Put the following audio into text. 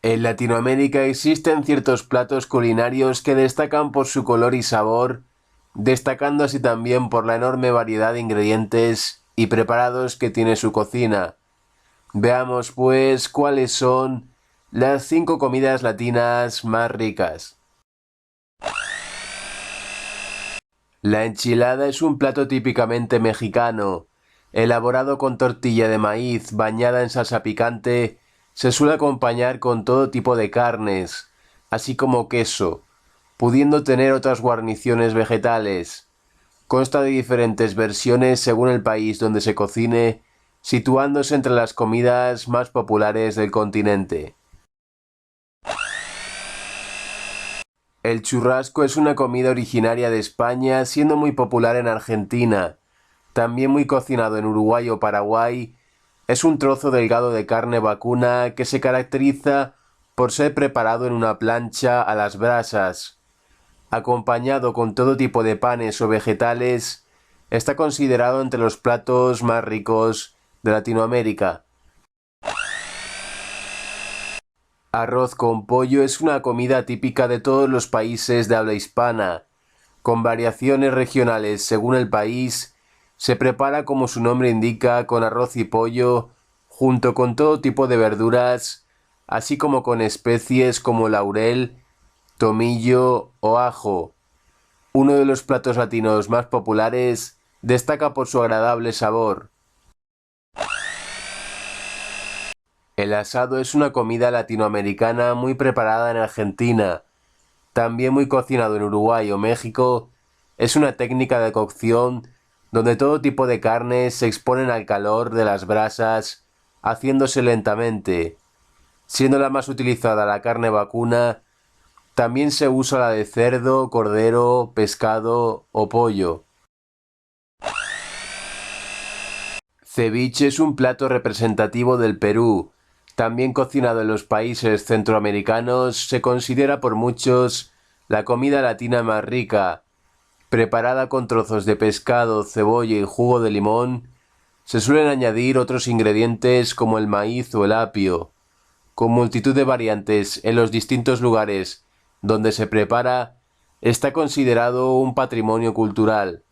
En Latinoamérica existen ciertos platos culinarios que destacan por su color y sabor, destacando así también por la enorme variedad de ingredientes y preparados que tiene su cocina. Veamos pues cuáles son las 5 comidas latinas más ricas. La enchilada es un plato típicamente mexicano. Elaborado con tortilla de maíz bañada en salsa picante, se suele acompañar con todo tipo de carnes, así como queso, pudiendo tener otras guarniciones vegetales. Consta de diferentes versiones según el país donde se cocine, situándose entre las comidas más populares del continente. El churrasco es una comida originaria de España, siendo muy popular en Argentina. También muy cocinado en Uruguay o Paraguay, es un trozo delgado de carne vacuna que se caracteriza por ser preparado en una plancha a las brasas. Acompañado con todo tipo de panes o vegetales, está considerado entre los platos más ricos de Latinoamérica. Arroz con pollo es una comida típica de todos los países de habla hispana. Con variaciones regionales según el país, se prepara como su nombre indica con arroz y pollo, junto con todo tipo de verduras, así como con especies como laurel, tomillo o ajo. Uno de los platos latinos más populares, destaca por su agradable sabor. El asado es una comida latinoamericana muy preparada en Argentina, también muy cocinado en Uruguay o México. Es una técnica de cocción donde todo tipo de carnes se exponen al calor de las brasas, haciéndose lentamente. Siendo la más utilizada la carne vacuna, también se usa la de cerdo, cordero, pescado o pollo. Ceviche es un plato representativo del Perú. También cocinado en los países centroamericanos, se considera por muchos la comida latina más rica. Preparada con trozos de pescado, cebolla y jugo de limón, se suelen añadir otros ingredientes como el maíz o el apio. Con multitud de variantes en los distintos lugares donde se prepara, está considerado un patrimonio cultural.